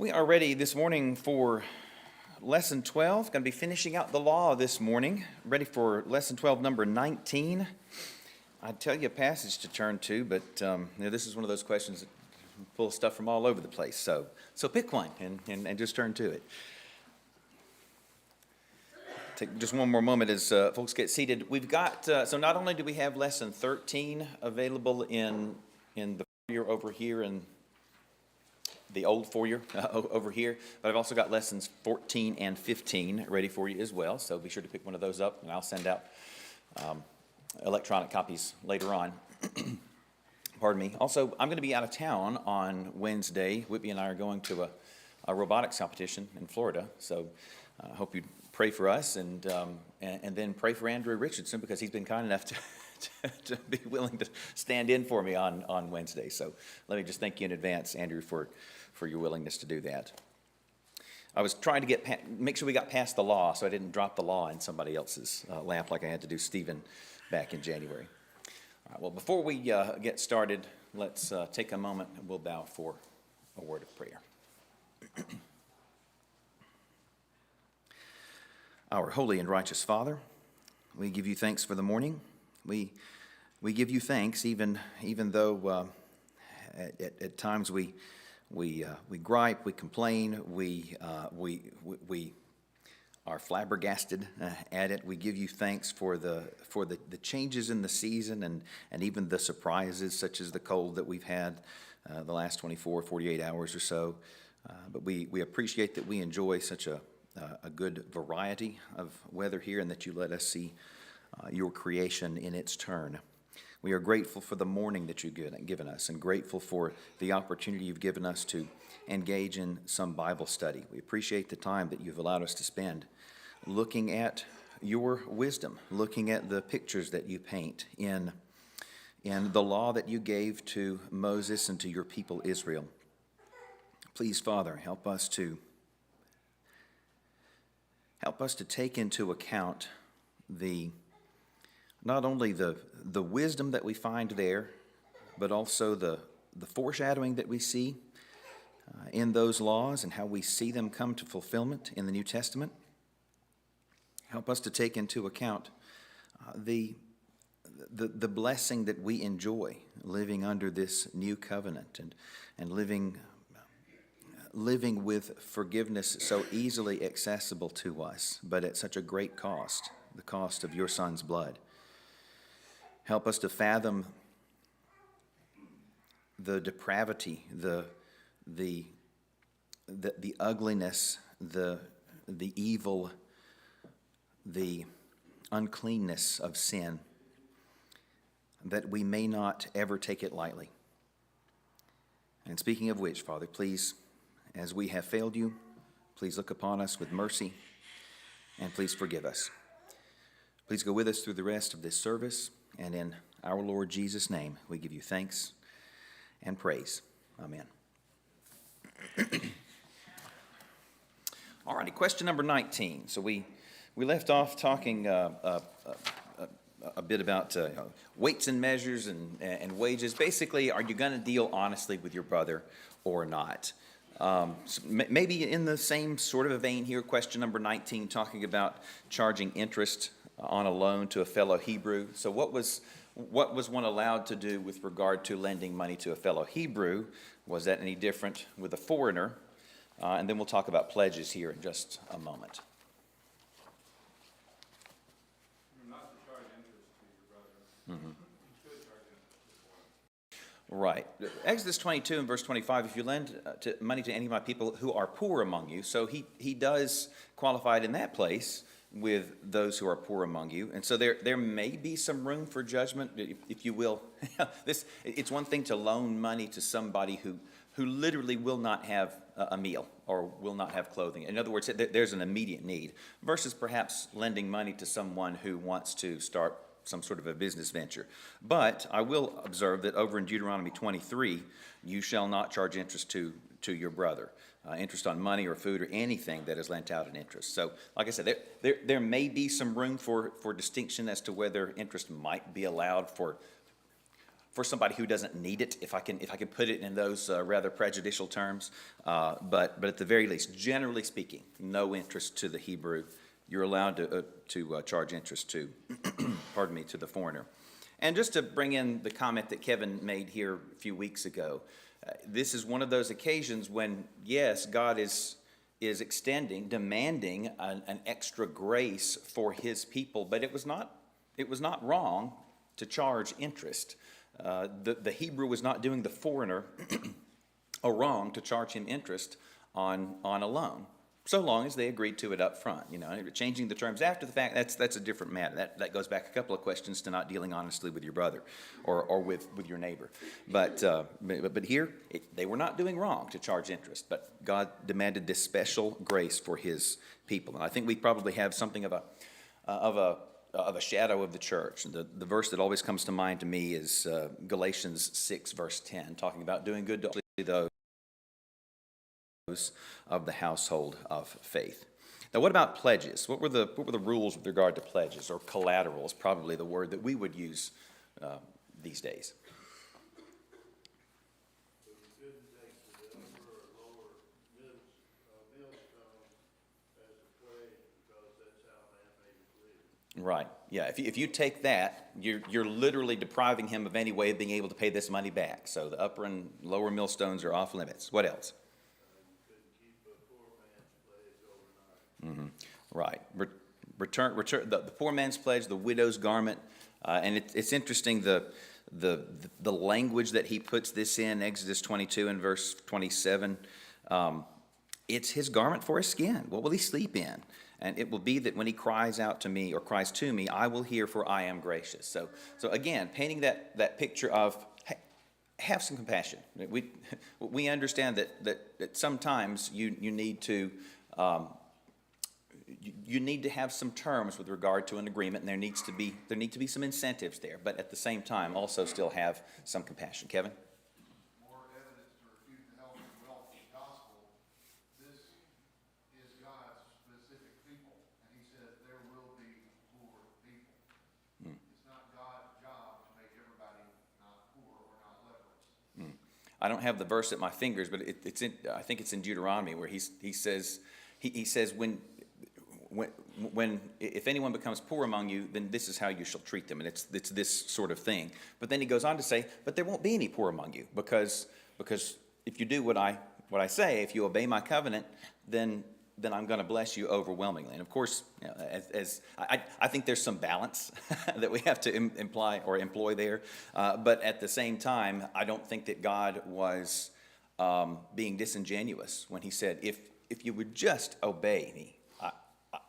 We are ready this morning for Lesson 12. Going to be finishing out the law this morning. Ready for Lesson 12, number 19. I'd tell you a passage to turn to, but this is one of those questions that pull stuff from all over the place. So pick one and just turn to it. Take just one more moment as folks get seated. We've got, so not only do we have Lesson 13 available in the foyer over here and the old foyer over here, but I've also got lessons 14 and 15 ready for you as well, so be sure to pick one of those up, and I'll send out electronic copies later on. Pardon me. Also, I'm going to be out of town on Wednesday. Whitby and I are going to a robotics competition in Florida, so I hope you'd pray for us and then pray for Andrew Richardson, because he's been kind enough to be willing to stand in for me on Wednesday. So let me just thank you in advance, Andrew, for your willingness to do that. I was trying to make sure we got past the law, so I didn't drop the law in somebody else's lap like I had to do Stephen back in January. All right, well, before we get started, let's take a moment and we'll bow for a word of prayer. Our holy and righteous Father, we give you thanks for the morning. We give you thanks even though at times we gripe, we complain, we are flabbergasted at it. We give you thanks for the changes in the season and even the surprises, such as the cold that we've had the last 24, 48 hours or so. But we appreciate that we enjoy such a good variety of weather here, and that you let us see your creation in its turn. We are grateful for the morning that you've given us, and grateful for the opportunity you've given us to engage in some Bible study. We appreciate the time that you've allowed us to spend looking at your wisdom, looking at the pictures that you paint in the law that you gave to Moses and to your people Israel. Please, Father, help us to take into account not only the wisdom that we find there, but also the foreshadowing that we see in those laws and how we see them come to fulfillment in the New Testament. Help us to take into account the blessing that we enjoy living under this new covenant and living with forgiveness so easily accessible to us, but at such a great cost, the cost of your Son's blood. Help us to fathom the depravity, the ugliness, the evil, the uncleanness of sin, that we may not ever take it lightly. And speaking of which, Father, please, as we have failed you, please look upon us with mercy, and please forgive us. Please go with us through the rest of this service, and in our Lord Jesus' name, we give you thanks and praise. Amen. All righty, question number 19. So we left off talking a bit about weights and measures and wages. Basically, are you going to deal honestly with your brother or not? So maybe in the same sort of a vein here, question number 19, talking about charging interest on a loan to a fellow Hebrew. So what was one allowed to do with regard to lending money to a fellow Hebrew? Was that any different with a foreigner? And then we'll talk about pledges here in just a moment. Not to charge interest to your brother. Mm-hmm. You should charge interest to one. Right. Exodus 22 and verse 25, if you lend money to any of my people who are poor among you, so he does qualify it in that place with those who are poor among you. And so there may be some room for judgment, if you will. It's one thing to loan money to somebody who literally will not have a meal or will not have clothing. In other words, there's an immediate need, versus perhaps lending money to someone who wants to start some sort of a business venture. But I will observe that over in Deuteronomy 23, you shall not charge interest to your brother. Interest on money or food or anything that is lent out in interest. So, like I said, there may be some room for distinction as to whether interest might be allowed for for somebody who doesn't need it, if I can put it in those rather prejudicial terms. But at the very least, generally speaking, no interest to the Hebrew. You're allowed to charge interest to, pardon me, to the foreigner. And just to bring in the comment that Kevin made here a few weeks ago, this is one of those occasions when, yes, God is extending, demanding an extra grace for his people, but it was not wrong to charge interest. The Hebrew was not doing the foreigner a wrong to charge him interest on a loan, so long as they agreed to it up front. Changing the terms after the fact, that's a different matter. That goes back a couple of questions to not dealing honestly with your brother or with your neighbor. But here, they were not doing wrong to charge interest, but God demanded this special grace for his people. And I think we probably have something of a shadow of the church. The verse that always comes to mind to me is Galatians 6, verse 10, talking about doing good to those of the household of faith. Now, what about pledges? What were the rules with regard to pledges, or collateral is probably the word that we would use these days? You couldn't take the upper or lower millstone as a pledge, because that's how man made it live. Right. Yeah. If you take that, you're literally depriving him of any way of being able to pay this money back. So the upper and lower millstones are off limits. What else? You couldn't keep a poor man's pledge overnight. Right. Return the poor man's pledge, the widow's garment, and it's interesting the language that he puts this in Exodus 22 and verse 27. It's his garment for his skin. What will he sleep in? And it will be that when he cries out to me or cries to me, I will hear, for I am gracious. So again, painting that picture of, hey, have some compassion. We understand that sometimes you need to you need to have some terms with regard to an agreement, and there need to be some incentives there, but at the same time also still have some compassion. Kevin? More evidence to refute the health and wealth of the gospel. This is God's specific people, and he says there will be poor people. It's not God's job to make everybody not poor or not leprous. I don't have the verse at my fingers, but I think it's in Deuteronomy where he says when if anyone becomes poor among you, then this is how you shall treat them, and it's this sort of thing. But then he goes on to say, but there won't be any poor among you, because if you do what I say, if you obey my covenant, then I'm going to bless you overwhelmingly. And of course, as I think there's some balance that we have to imply or employ there, but at the same time, I don't think that God was being disingenuous when he said, if you would just obey me,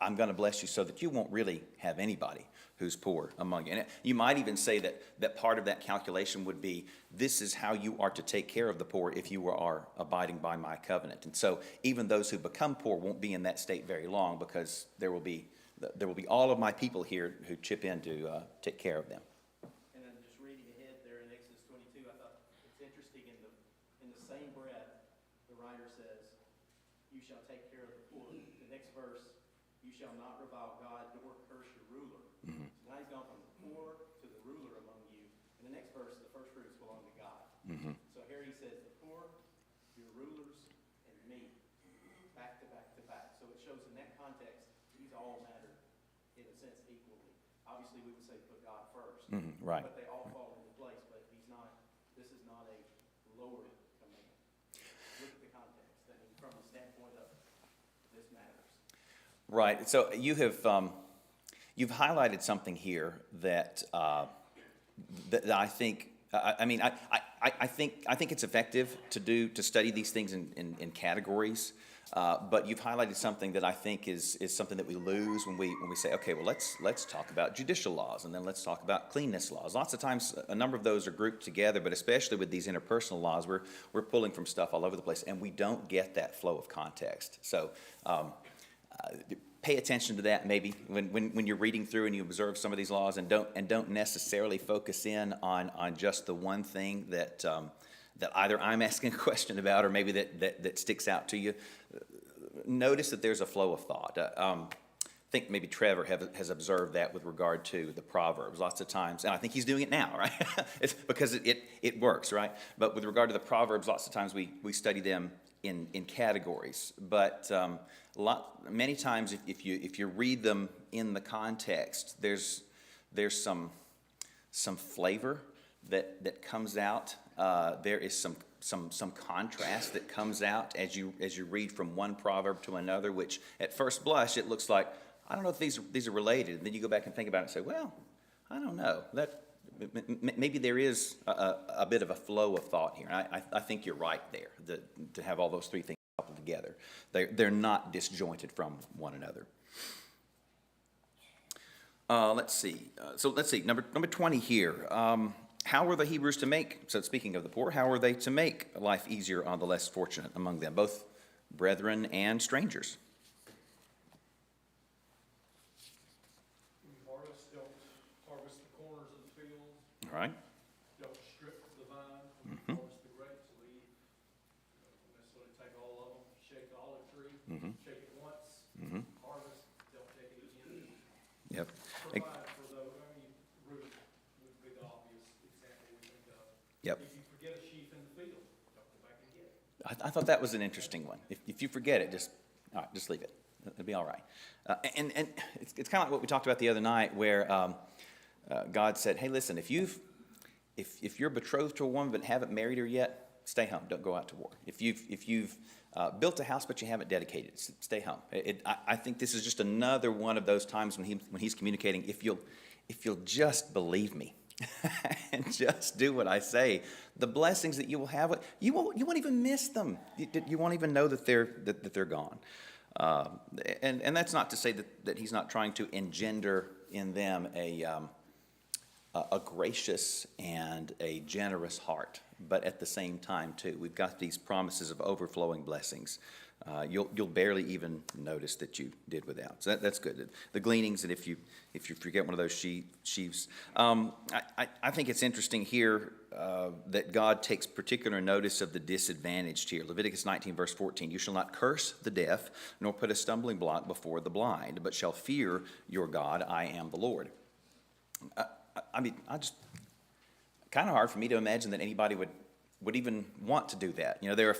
I'm going to bless you so that you won't really have anybody who's poor among you. And you might even say that part of that calculation would be, this is how you are to take care of the poor if you are abiding by my covenant. And so even those who become poor won't be in that state very long, because there will be all of my people here who chip in to take care of them. And then just reading ahead there in Exodus 22, I thought it's interesting, in the same breath, the writer says, you shall take care of the poor. The next verse, you shall not revile God nor curse your ruler. Mm-hmm. So now he's gone from the poor to the ruler among you. In the next verse, the first fruits belong to God. Mm-hmm. So here he says, the poor, your rulers, and me, back to back to back. So it shows in that context, these all matter, in a sense, equally. Obviously, we would say put God first. Mm-hmm. Right. But they all fall into place, but this is not a lower command. Look at the context, I mean, from the standpoint of this matters. Right. So you've highlighted something here that I think. I think it's effective to study these things in categories. But you've highlighted something that I think is something that we lose when we say, okay, well, let's talk about judicial laws, and then let's talk about cleanness laws. Lots of times, a number of those are grouped together, but especially with these interpersonal laws, we're pulling from stuff all over the place, and we don't get that flow of context. So pay attention to that maybe when you're reading through and you observe some of these laws, and don't necessarily focus in on just the one thing that either I'm asking a question about or maybe that sticks out to you. Notice that there's a flow of thought. think maybe Trevor has observed that with regard to the Proverbs lots of times, and I think he's doing it now, right? It's because it works, right? But with regard to the Proverbs, lots of times we study them in categories. But many times if you read them in the context, there's some flavor that comes out. There is some contrast that comes out as you read from one proverb to another, which at first blush it looks like, I don't know if these are related. And then you go back and think about it and say, well, I don't know. Maybe there is a bit of a flow of thought here. And I think you're right there, to have all those three things coupled together. They're not disjointed from one another. Let's see. Number 20 here. How were the Hebrews to make, so speaking of the poor, how were they to make life easier on the less fortunate among them, both brethren and strangers? Don't harvest the corners of the field, All right. don't strip the vine, don't harvest the grapes, leave, don't necessarily take all of them, shake the olive tree, shake it once, harvest, don't take it again. Yep. Provide for those, Ruth would be the obvious example we think of. Yep. If you forget a sheaf in the field, don't go back and get it. I thought that was an interesting one. If you forget it, just leave it. It'll be all right. And it's kind of like what we talked about the other night, where God said, "Hey, listen, if you're betrothed to a woman but haven't married her yet, stay home. Don't go out to war. If you've built a house but you haven't dedicated it, stay home." I think this is just another one of those times when he's communicating. If you'll just believe me and just do what I say, the blessings that you will have, you won't even miss them. You won't even know that they're gone. And that's not to say that he's not trying to engender in them a gracious and a generous heart, but at the same time too, we've got these promises of overflowing blessings. You'll barely even notice that you did without. So that's good. The gleanings, and if you forget one of those sheaves, I think it's interesting here that God takes particular notice of the disadvantaged here. Leviticus 19 verse 14: "You shall not curse the deaf, nor put a stumbling block before the blind, but shall fear your God. I am the Lord." I just kind of hard for me to imagine that anybody would even want to do that. There are a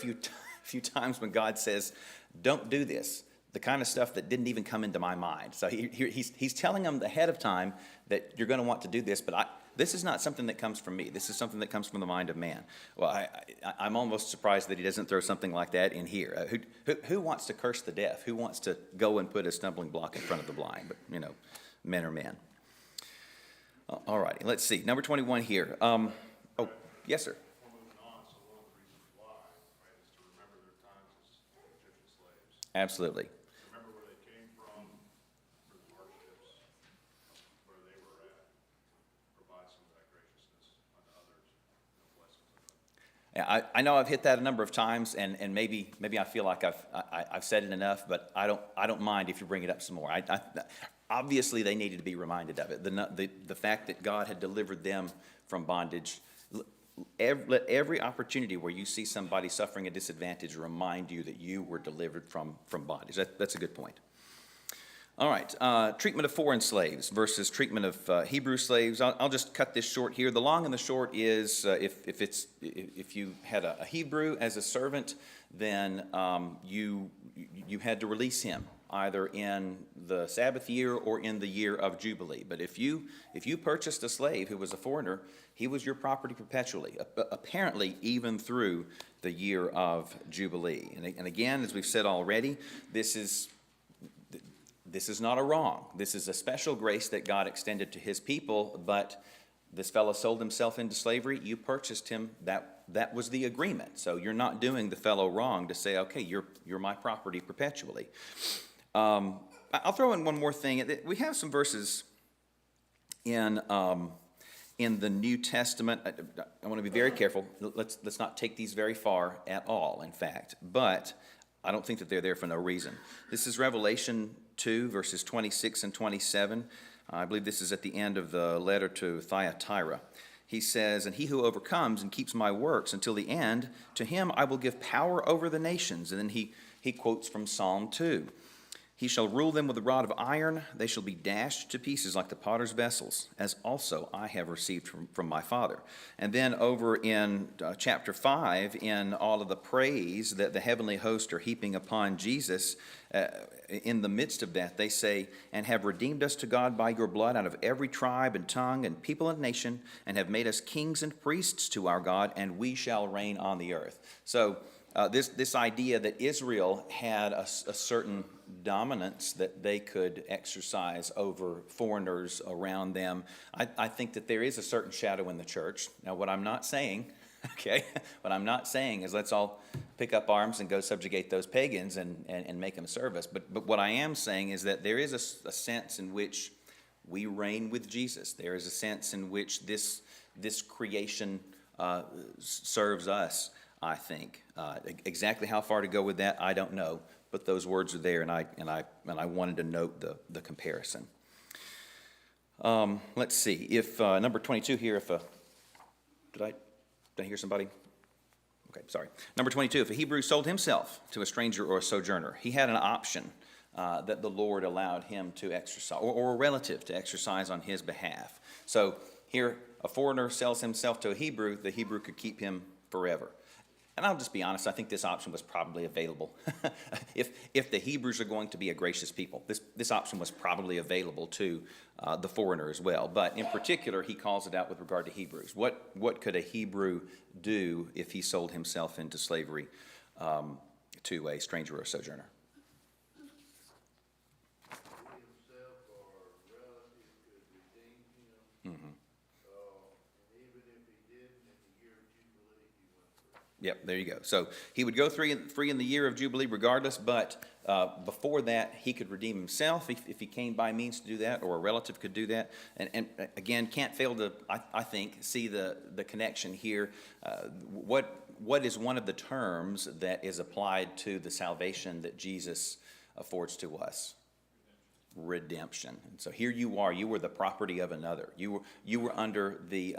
few times when God says, "Don't do this," the kind of stuff that didn't even come into my mind. So he's telling them ahead of time that you're going to want to do this, but this is not something that comes from me. This is something that comes from the mind of man. Well, I'm almost surprised that he doesn't throw something like that in here. Who wants to curse the deaf? Who wants to go and put a stumbling block in front of the blind? But, men are men. All righty, let's see. Number 21 here. Yes, sir. We're moving on, so one of the reasons why, right, is to remember their times as Egyptian slaves. Absolutely. Remember where they came from, for the hardships, where they were at. Provide some of that graciousness unto others, blessings of them. Yeah, I know I've hit that a number of times, and maybe I feel like I've said it enough, but I don't mind if you bring it up some more. Obviously, they needed to be reminded of it. The fact that God had delivered them from bondage. Let every opportunity where you see somebody suffering a disadvantage remind you that you were delivered from bondage. That's a good point. All right, treatment of foreign slaves versus treatment of Hebrew slaves. I'll just cut this short here. The long and the short is if you had a Hebrew as a servant, then you had to release him either in the Sabbath year or in the year of Jubilee. But if you purchased a slave who was a foreigner, he was your property perpetually, apparently even through the year of Jubilee. And again, as we've said already, this is not a wrong. This is a special grace that God extended to his people, but this fellow sold himself into slavery. You purchased him. That was the agreement. So you're not doing the fellow wrong to say, okay, you're my property perpetually. I'll throw in one more thing. We have some verses in the New Testament. I want to be very careful. Let's not take these very far at all, in fact. But I don't think that they're there for no reason. This is Revelation 2, verses 26 and 27. I believe this is at the end of the letter to Thyatira. He says, "And he who overcomes and keeps my works until the end, to him I will give power over the nations." And then he quotes from Psalm 2. He shall rule them with a rod of iron. They shall be dashed to pieces like the potter's vessels, as also I have received from my Father. And then over in chapter 5, in all of the praise that the heavenly host are heaping upon Jesus, in the midst of that, they say, and have redeemed us to God by your blood out of every tribe and tongue and people and nation, and have made us kings and priests to our God, and we shall reign on the earth. So this idea that Israel had a certain dominance that they could exercise over foreigners around them, I think that there is a certain shadow in the church. Now, what I'm not saying, okay, what I'm not saying is let's all pick up arms and go subjugate those pagans and make them serve us. But what I am saying is that there is a sense in which we reign with Jesus. There is a sense in which this creation serves us, I think. Exactly how far to go with that, I don't know. But those words are there, and I wanted to note the comparison. Let's see. If number 22 here, did I hear somebody? Okay, sorry. Number 22, if a Hebrew sold himself to a stranger or a sojourner, he had an option that the Lord allowed him to exercise, or a relative to exercise on his behalf. So here, a foreigner sells himself to a Hebrew, the Hebrew could keep him forever. And I'll just be honest, I think this option was probably available. If the Hebrews are going to be a gracious people, this option was probably available to the foreigner as well. But in particular, he calls it out with regard to Hebrews. What could a Hebrew do if he sold himself into slavery to a stranger or a sojourner? himself or a relative could redeem him. Mm-hmm. And even if he didn't, in the year of Jubilee, he went free. Yep, there you go. So he would go free in the year of Jubilee regardless, but before that, he could redeem himself if he came by means to do that, or a relative could do that. And again, can't fail to, I think, see the connection here. What is one of the terms that is applied to the salvation that Jesus affords to us? Redemption. And so here you are. You were the property of another. You were under the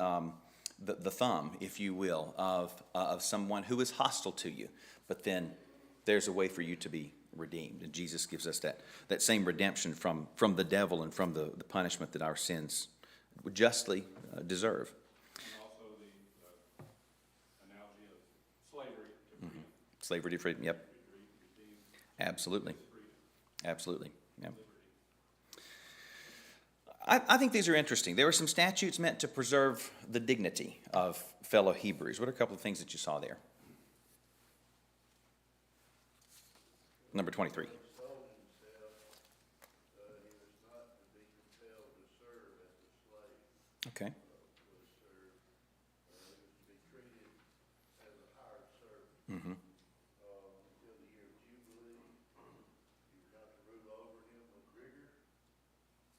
thumb, if you will, of someone who is hostile to you. But then there's a way for you to be redeemed. And Jesus gives us that same redemption from the devil and from the punishment that our sins would justly deserve. And also the analogy of slavery to freedom. Slavery to freedom, yep. Absolutely. Absolutely, yeah. I think these are interesting. There were some statutes meant to preserve the dignity of fellow Hebrews. What are a couple of things that you saw there? Number 23. Sold himself, he was not to be compelled to serve as a slave. Okay. Was served. He was to be treated as a hired servant. Mm-hmm. Until the year of Jubilee, you were not to rule over him with rigor.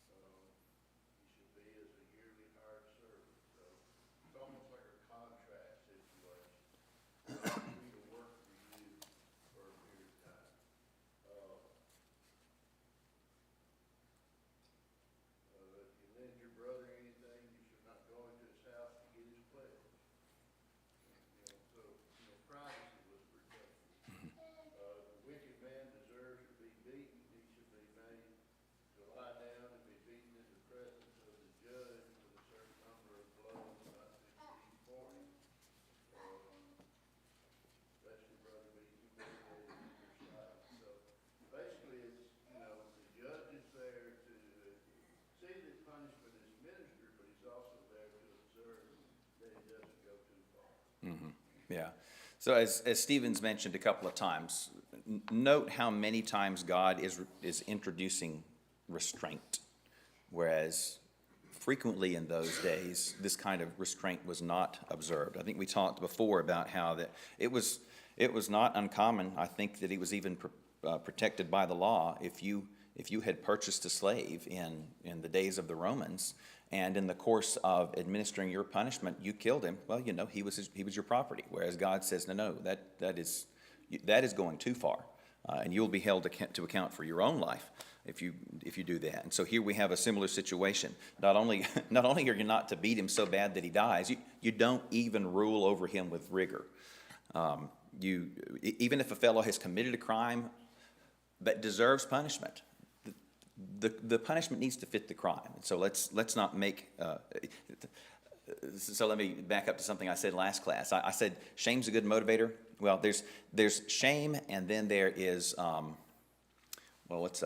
He should be as a yearly hired servant. So it's almost like a contract situation. We to work for you for a period of time. If you lend your brother anything, you should not go into his house to get his pledge. So, privacy was protected. The wicked man deserves to be beaten. He should be made to lie down and be beaten in the presence of the judge with a certain number of blows, not to exceed 40. Lest your brother be humiliated in your sight. So basically, it's, the judge is there to see that punishment is ministered, but he's also there to observe that he doesn't go too far. Mm-hmm. Yeah. So as Stephen's mentioned a couple of times, note how many times God is introducing restraint, whereas frequently in those days, this kind of restraint was not observed. I think we talked before about how that it was not uncommon. I think that it was even protected by the law if you had purchased a slave in the days of the Romans, and in the course of administering your punishment, you killed him. Well, he was your property. Whereas God says, no, that is going too far, and you'll be held to account for your own life if you do that. And so here we have a similar situation. Not only are you not to beat him so bad that he dies, you don't even rule over him with rigor. Even if a fellow has committed a crime that deserves punishment, the punishment needs to fit the crime. So let's not make, so let me back up to something I said last class. I said shame's a good motivator. Well, there's shame, and then there is, well, what's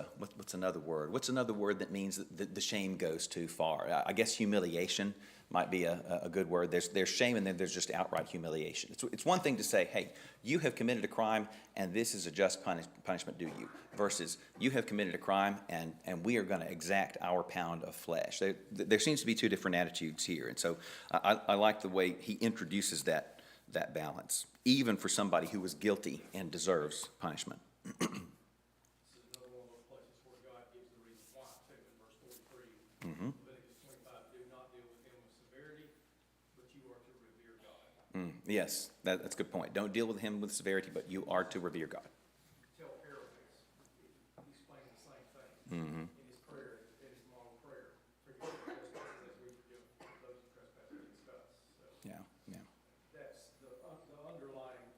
another word? What's another word that means that the shame goes too far? I guess humiliation might be a good word. There's shame, and then there's just outright humiliation. It's one thing to say, hey, you have committed a crime, and this is a just punishment due you, versus you have committed a crime, and we are going to exact our pound of flesh. There seems to be two different attitudes here, and so I like the way he introduces that balance, even for somebody who was guilty and deserves punishment. This is another one of those places where God gives the reason why, too, in verse 43. Leviticus 25, do not deal with him with severity, but you are to revere God. Yes, that's a good point. Don't deal with him with severity, but you are to revere God. Tell Aaron this. He's playing the same thing in his prayer, in his model prayer. Forgive our trespasses as we forgive those who trespass against us. So Yeah. that's the underlying,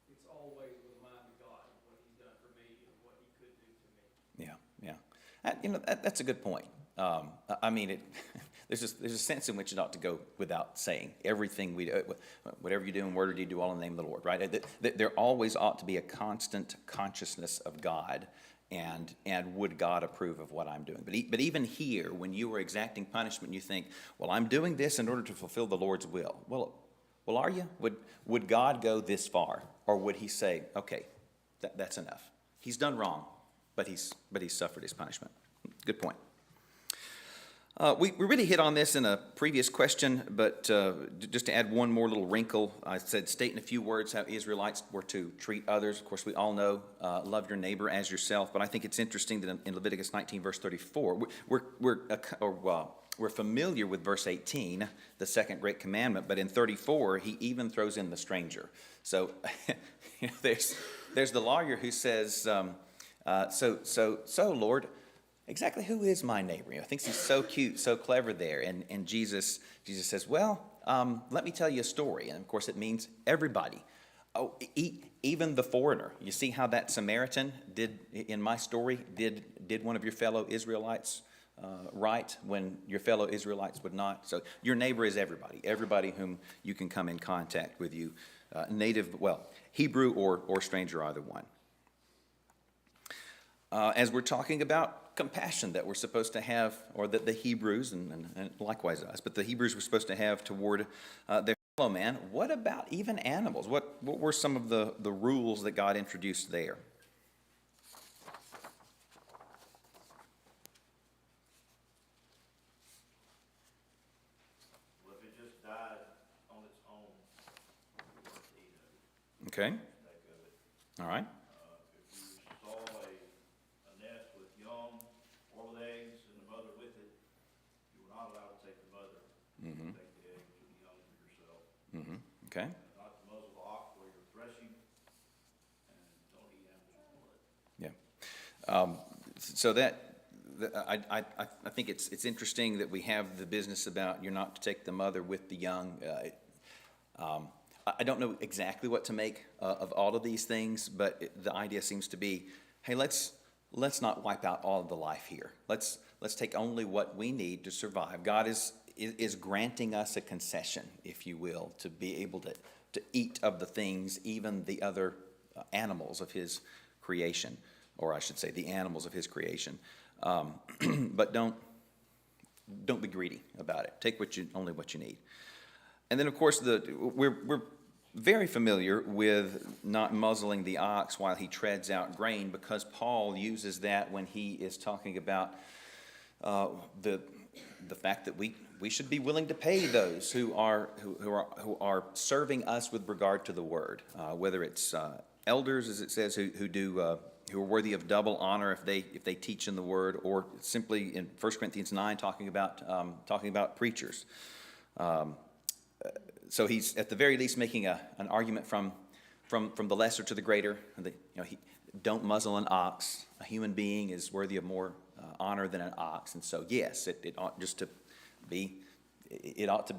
it's always with a mind to God, what he's done for me and what he could do to me. Yeah. That's a good point. I mean, there's a sense in which it ought to go without saying. Everything we do, whatever you do in word or deed, do all in the name of the Lord, right? There always ought to be a constant consciousness of God, and would God approve of what I'm doing? But even here, when you are exacting punishment, you think, well, I'm doing this in order to fulfill the Lord's will. Well, are you? Would God go this far, or would he say, okay, that's enough? He's done wrong, but he's suffered his punishment. Good point. We really hit on this in a previous question, but just to add one more little wrinkle, I said state in a few words how Israelites were to treat others. Of course, we all know love your neighbor as yourself, but I think it's interesting that in Leviticus 19, verse 34, we're familiar with verse 18, the second great commandment, but in 34, he even throws in the stranger. So there's the lawyer who says, so Lord, exactly who is my neighbor? Thinks he's so cute, so clever there. And Jesus says, well, let me tell you a story. And of course it means everybody. Oh, even the foreigner. You see how that Samaritan did in my story, did one of your fellow Israelites right when your fellow Israelites would not? So your neighbor is everybody whom you can come in contact with you. Hebrew or stranger, either one. As we're talking about compassion that we're supposed to have, or that the Hebrews, and likewise us, but the Hebrews were supposed to have toward their fellow man, what about even animals? What were some of the rules that God introduced there? Well, if it just died on its own, we weren't to eat of it. Okay, Take of it. all right. If you saw a nest with young or with eggs and the mother with it, you were not allowed to take the mother. Mm-hmm. Take the eggs and the young for yourself. Mm-hmm. Okay. Not to muzzle the ox where you're threshing, and don't eat animals with blood. Yeah. So I think it's interesting that we have the business about you're not to take the mother with the young. I don't know exactly what to make of all of these things, but the idea seems to be, hey, let's not wipe out all of the life here. Let's take only what we need to survive. God is granting us a concession, if you will, to be able to eat of the things, even the other animals of his creation, or I should say the animals of his creation. But don't be greedy about it. Take only what you need. And then, of course, we're very familiar with not muzzling the ox while he treads out grain, because Paul uses that when he is talking about the fact that we should be willing to pay those who are serving us with regard to the word, whether it's elders, as it says, who are worthy of double honor if they teach in the word, or simply in 1 Corinthians 9 talking about preachers. So he's at the very least making an argument from the lesser to the greater. Don't muzzle an ox. A human being is worthy of more honor than an ox, and so yes, it ought just to be. It ought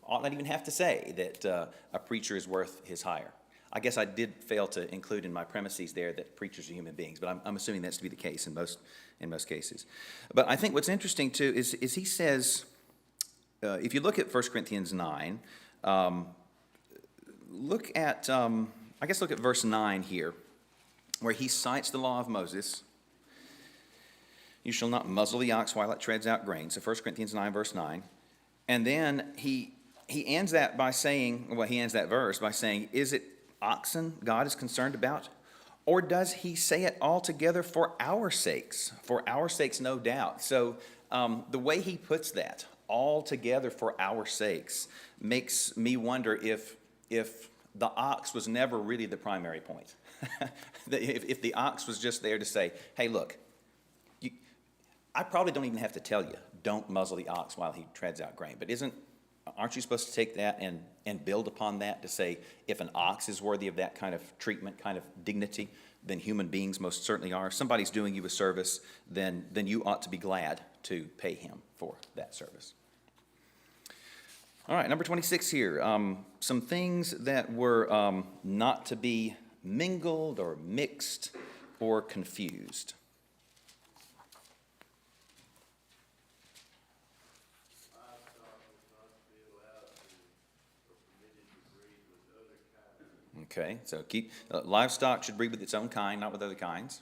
not even have to say that a preacher is worth his hire. I guess I did fail to include in my premises there that preachers are human beings, but I'm assuming that's to be the case in most cases. But I think what's interesting too is he says, if you look at 1 Corinthians 9, look at verse 9 here, where he cites the law of Moses. You shall not muzzle the ox while it treads out grain. So 1 Corinthians 9, verse 9. And then he ends that by saying, well, he ends that verse by saying, is it oxen God is concerned about? Or does he say it altogether for our sakes? For our sakes, no doubt. So the way he puts that, altogether for our sakes, makes me wonder if the ox was never really the primary point. If the ox was just there to say, hey, look, I probably don't even have to tell you, don't muzzle the ox while he treads out grain. But aren't you supposed to take that and build upon that to say, if an ox is worthy of that kind of treatment, kind of dignity, then human beings most certainly are. If somebody's doing you a service, then you ought to be glad to pay him for that service. All right, number 26 here. Some things that were not to be mingled or mixed or confused. Okay, so keep livestock should breed with its own kind, not with other kinds.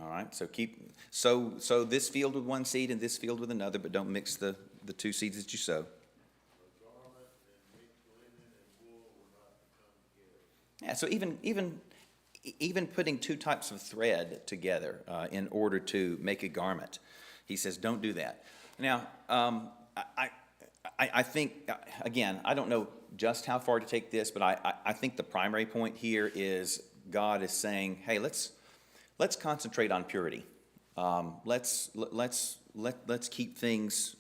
All right, so sow this field with one seed and this field with another, but don't mix the two seeds that you sow. Yeah, so even putting two types of thread together in order to make a garment, he says, don't do that. Now, I think, again, I don't know just how far to take this, but I think the primary point here is God is saying, hey, let's concentrate on purity. Let's keep things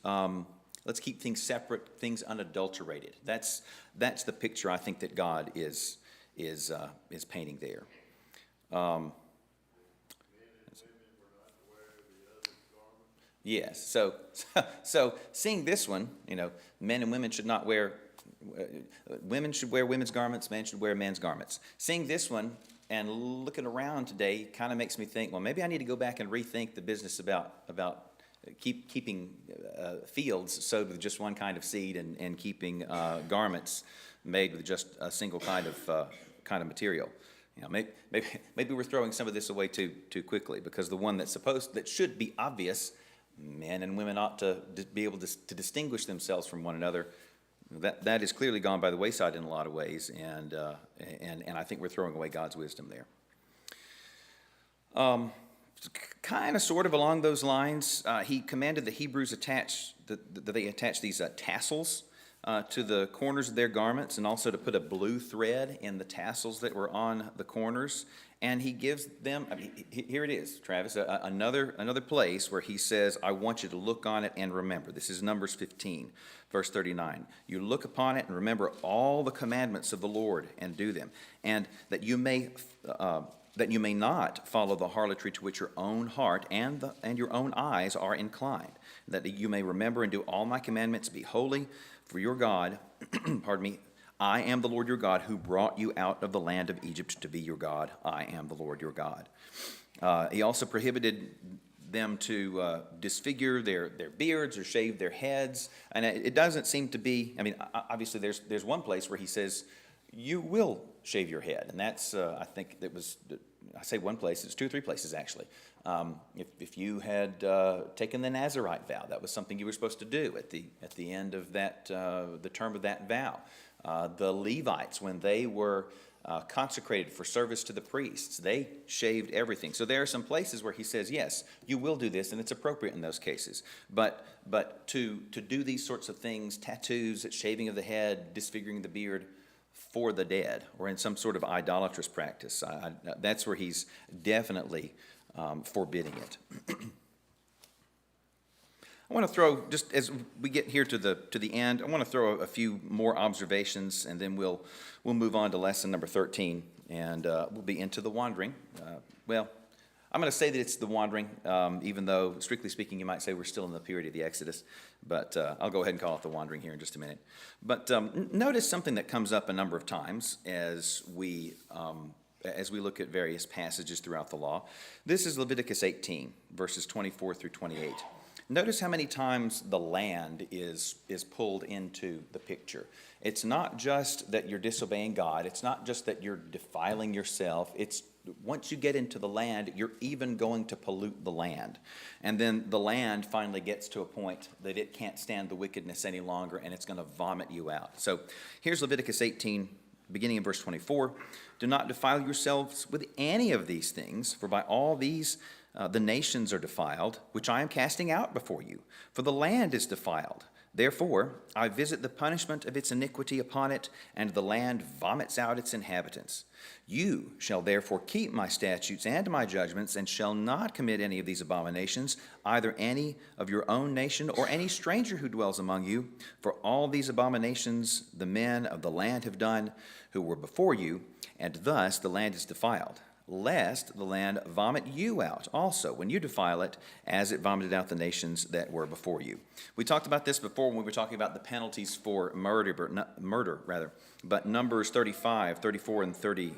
separate, things unadulterated. That's the picture I think that God is painting there. Yes. So seeing this one, men and women should not wear. Women should wear women's garments. Men should wear men's garments. Seeing this one and looking around today kind of makes me think, well, maybe I need to go back and rethink the business about keeping fields sowed with just one kind of seed and keeping garments made with just a single kind of material. Maybe we're throwing some of this away too quickly, because the one that should be obvious, men and women ought to be able to distinguish themselves from one another. That is clearly gone by the wayside in a lot of ways, and I think we're throwing away God's wisdom there. Kind of sort of along those lines, he commanded the Hebrews that they attach these tassels to the corners of their garments, and also to put a blue thread in the tassels that were on the corners. And he gives them, here it is, Travis, another place where he says, I want you to look on it and remember. This is Numbers 15, verse 39. You look upon it and remember all the commandments of the Lord and do them, and that you may not follow the harlotry to which your own heart and your own eyes are inclined, that you may remember and do all my commandments, be holy, for your God, pardon me, I am the Lord your God who brought you out of the land of Egypt to be your God. I am the Lord your God. He also prohibited them to disfigure their beards or shave their heads. And it doesn't seem to be, obviously there's one place where he says, you will shave your head. And that's, I think it was, I say one place, it's 2 or 3 places actually. If you had taken the Nazirite vow, that was something you were supposed to do at the end of that, the term of that vow. The Levites, when they were consecrated for service to the priests, they shaved everything. So there are some places where he says, yes, you will do this, and it's appropriate in those cases. But to do these sorts of things, tattoos, shaving of the head, disfiguring the beard for the dead, or in some sort of idolatrous practice, that's where he's definitely forbidding it. I want to throw, just as we get here to the end, I want to throw a few more observations, and then we'll move on to lesson number 13, and we'll be into the wandering. Well, I'm going to say that it's the wandering, even though strictly speaking, you might say we're still in the period of the Exodus. But I'll go ahead and call it the wandering here in just a minute. But notice something that comes up a number of times as we look at various passages throughout the law. This is Leviticus 18, verses 24 through 28. Notice how many times the land is pulled into the picture. It's not just that you're disobeying God. It's not just that you're defiling yourself. It's once you get into the land, you're even going to pollute the land. And then the land finally gets to a point that it can't stand the wickedness any longer, and it's going to vomit you out. So here's Leviticus 18, beginning in verse 24. Do not defile yourselves with any of these things, for by all these the nations are defiled, which I am casting out before you. For the land is defiled. Therefore, I visit the punishment of its iniquity upon it, and the land vomits out its inhabitants. You shall therefore keep my statutes and my judgments, and shall not commit any of these abominations, either any of your own nation or any stranger who dwells among you. For all these abominations the men of the land have done who were before you, and thus the land is defiled. Lest the land vomit you out also when you defile it, as it vomited out the nations that were before you. We talked about this before when we were talking about the penalties for murder. But Numbers 35, 34, and 30,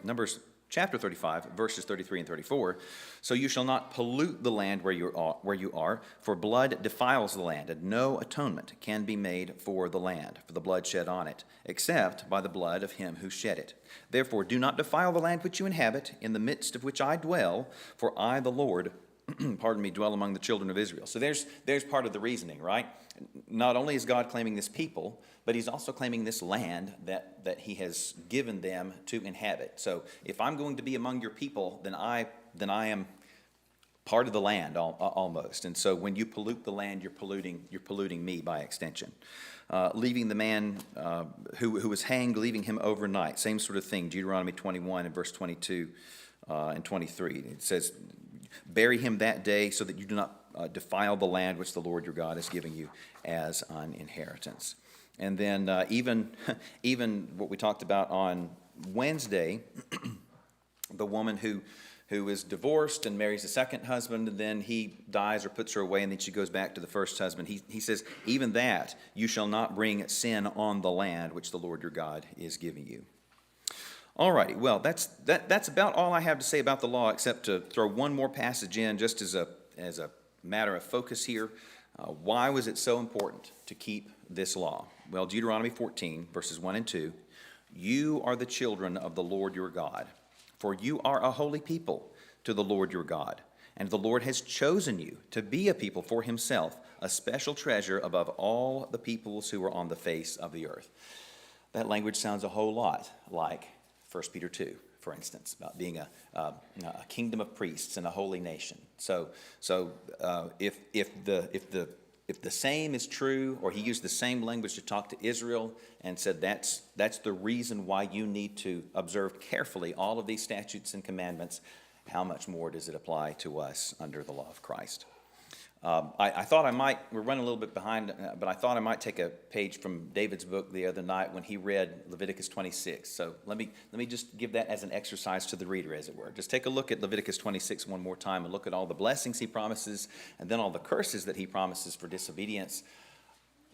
Numbers chapter 35, verses 33 and 34. So you shall not pollute the land where you are, for blood defiles the land, and no atonement can be made for the land, for the blood shed on it, except by the blood of him who shed it. Therefore do not defile the land which you inhabit, in the midst of which I dwell, for I, the Lord, dwell among the children of Israel. So there's part of the reasoning, right? Not only is God claiming this people, but he's also claiming this land that he has given them to inhabit. So if I'm going to be among your people, then I am part of the land almost. And so when you pollute the land, you're polluting me by extension. Leaving the man who was hanged, leaving him overnight. Same sort of thing, Deuteronomy 21 and verse 22 and 23. It says, bury him that day so that you do not defile the land which the Lord your God is giving you as an inheritance. And then even what we talked about on Wednesday, the woman who is divorced and marries a second husband, and then he dies or puts her away, and then she goes back to the first husband. He says, even that you shall not bring sin on the land which the Lord your God is giving you. All righty, well, that's about all I have to say about the law, except to throw one more passage in just as a matter of focus here. Why was it so important to keep this law? Well, Deuteronomy 14, verses 1 and 2, you are the children of the Lord your God, for you are a holy people to the Lord your God, and the Lord has chosen you to be a people for himself, a special treasure above all the peoples who are on the face of the earth. That language sounds a whole lot like 1 Peter 2, for instance, about being a kingdom of priests and a holy nation. So if the same is true, or he used the same language to talk to Israel and said that's the reason why you need to observe carefully all of these statutes and commandments, how much more does it apply to us under the law of Christ? I thought we're running a little bit behind, but I thought I might take a page from David's book the other night when he read Leviticus 26. So let me just give that as an exercise to the reader, as it were. Just take a look at Leviticus 26 one more time and look at all the blessings he promises and then all the curses that he promises for disobedience.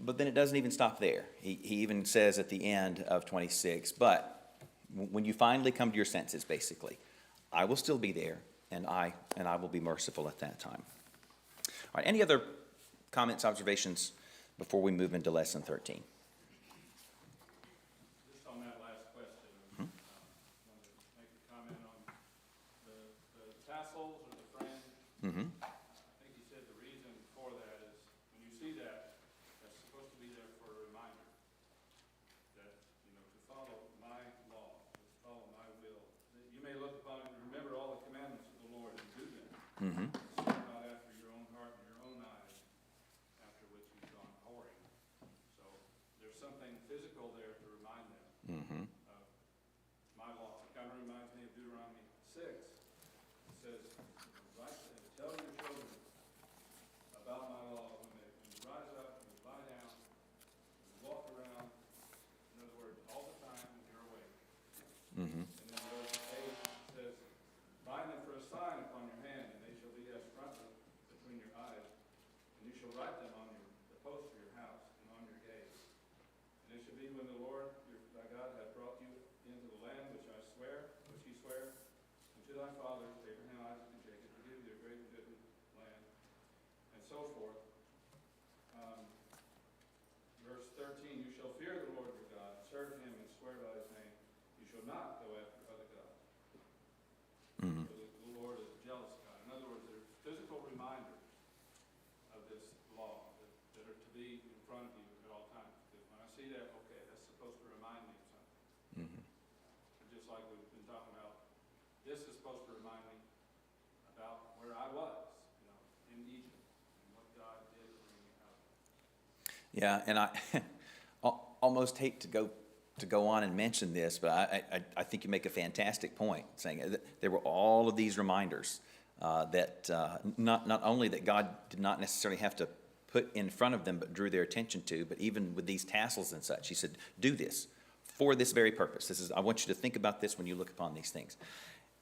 But then it doesn't even stop there. He even says at the end of 26, but when you finally come to your senses, basically, I will still be there, and I will be merciful at that time. All right, any other comments, observations before we move into Lesson 13? Just on that last question, I wanted to make a comment on the tassels or the fringe. Mm-hmm. I think you said the reason for that is when you see that, that's supposed to be there for a reminder that, to follow my law, to follow my will. You may look upon it and remember all the commandments of the Lord and do them. Mm-hmm. Not after your own heart and your own eyes, after which you've gone whoring. So there's something physical there to remind them Mm-hmm. of my law. It kind of reminds me of Deuteronomy 6. It says, tell your children about my law when you rise up, when you lie down, when you walk around. In other words, all the time when you're awake. Mm-hmm. And then verse 8 says, bind them for a sign upon your so forth. Verse 13, you shall fear the Lord your God, serve him and swear by his name. You shall not go after other gods. Mhm. For the Lord is a jealous God. In other words, there's physical reminders of this law that are to be in front of you at all times. Because when I see that, okay, that's supposed to remind me of something. Mhm. Just like we've been talking about, this is supposed to remind me about where I was, in Egypt, and what God did to bring me out. Yeah, and I almost hate to go on and mention this, but I think you make a fantastic point, saying that there were all of these reminders that not only that God did not necessarily have to put in front of them, but drew their attention to, but even with these tassels and such, he said, do this for this very purpose. I want you to think about this when you look upon these things.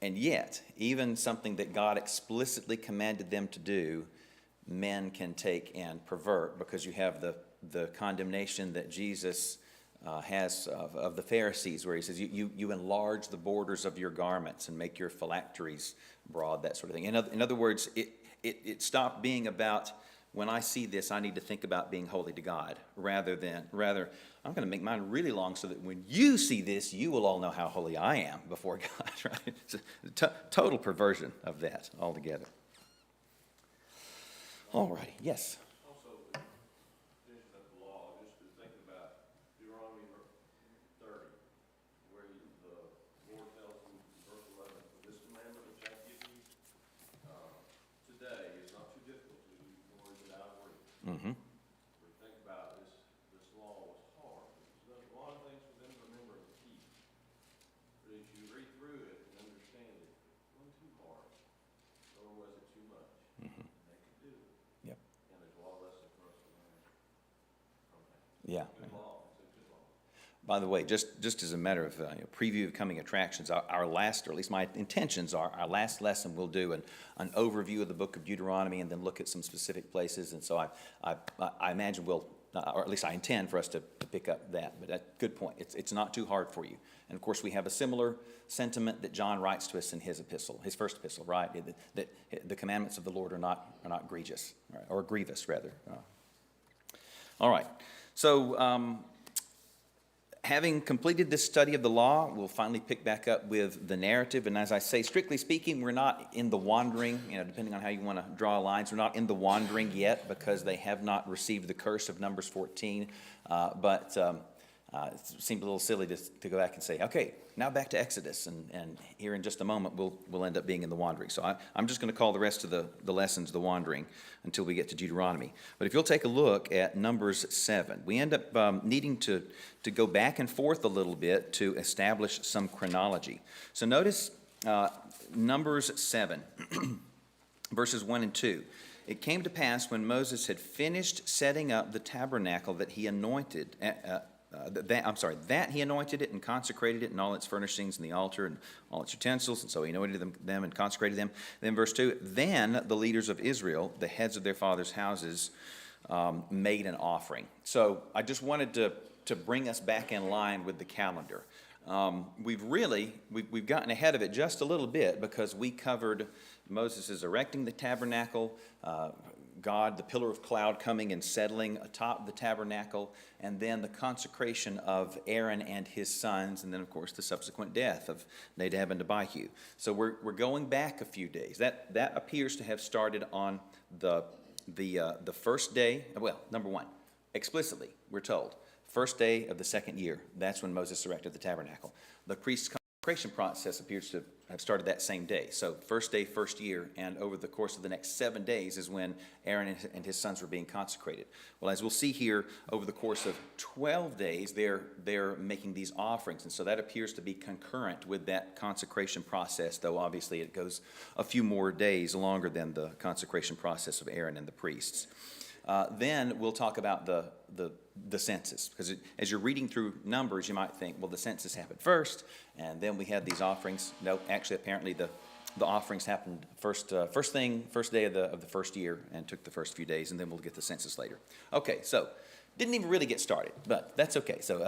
And yet, even something that God explicitly commanded them to do, men can take and pervert, because you have the condemnation that Jesus has of the Pharisees, where he says, you enlarge the borders of your garments and make your phylacteries broad, that sort of thing. In other words, it stopped being about, when I see this, I need to think about being holy to God, rather, I'm going to make mine really long so that when you see this, you will all know how holy I am before God, right? It's a total perversion of that altogether. All righty, yes. Also, finishing up the law, just to think about Deuteronomy 30, where the Lord tells him in verse 11, "For this commandment which I give you today is not too difficult to you, nor is it out of reach." Mm-hmm. We think about this law was hard. There's a lot of things for them to remember and keep. But as you read through it and understand it, it wasn't too hard, nor was it too much. Mm-hmm. They could do it. Yep. And there's a lot of lessons for us to learn from that. Yeah. Good law. It's a good law. By the way, just as a matter of preview of coming attractions, our last, or at least my intentions are, our last lesson we'll do an overview of the book of Deuteronomy and then look at some specific places. And so I imagine we'll, or at least I intend for us to pick up that. But good point. It's not too hard for you. And of course, we have a similar sentiment that John writes to us in his epistle, his first epistle, right? That the commandments of the Lord are not egregious, right? Or grievous rather. All right. So. Having completed this study of the law, we'll finally pick back up with the narrative. And as I say, strictly speaking, we're not in the wandering, depending on how you want to draw lines, we're not in the wandering yet, because they have not received the curse of Numbers 14. But it seems a little silly to go back and say, okay, now back to Exodus. And here in just a moment, we'll end up being in the wandering. So I'm just going to call the rest of the lessons the wandering until we get to Deuteronomy. But if you'll take a look at Numbers 7, we end up needing to go back and forth a little bit to establish some chronology. So notice Numbers 7, verses 1 and 2. It came to pass when Moses had finished setting up the tabernacle that he anointed, that he anointed it and consecrated it and all its furnishings and the altar and all its utensils, and so he anointed them and consecrated them. Then verse 2, then the leaders of Israel, the heads of their fathers' houses, made an offering. So I just wanted to bring us back in line with the calendar. We've gotten ahead of it just a little bit, because we covered Moses' erecting the tabernacle, God, the pillar of cloud, coming and settling atop the tabernacle, and then the consecration of Aaron and his sons, and then, of course, the subsequent death of Nadab and Abihu. So we're going back a few days. That appears to have started on the first day. Well, number one, explicitly, we're told, first day of the second year. That's when Moses erected the tabernacle. The priest's consecration process appears to have started that same day. So first day, first year, and over the course of the next 7 days is when Aaron and his sons were being consecrated. Well, as we'll see here, over the course of 12 days, they're making these offerings, and so that appears to be concurrent with that consecration process, though obviously it goes a few more days longer than the consecration process of Aaron and the priests. Then we'll talk about the census, because as you're reading through Numbers, you might think, well, the census happened first, and then we had these offerings. No, actually, apparently the offerings happened first day of the first year, and took the first few days, and then we'll get the census later. Okay, so didn't even really get started, but that's okay. So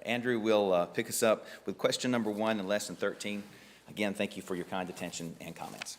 Andrew will pick us up with question number 1 in lesson 13. Again, thank you for your kind attention and comments.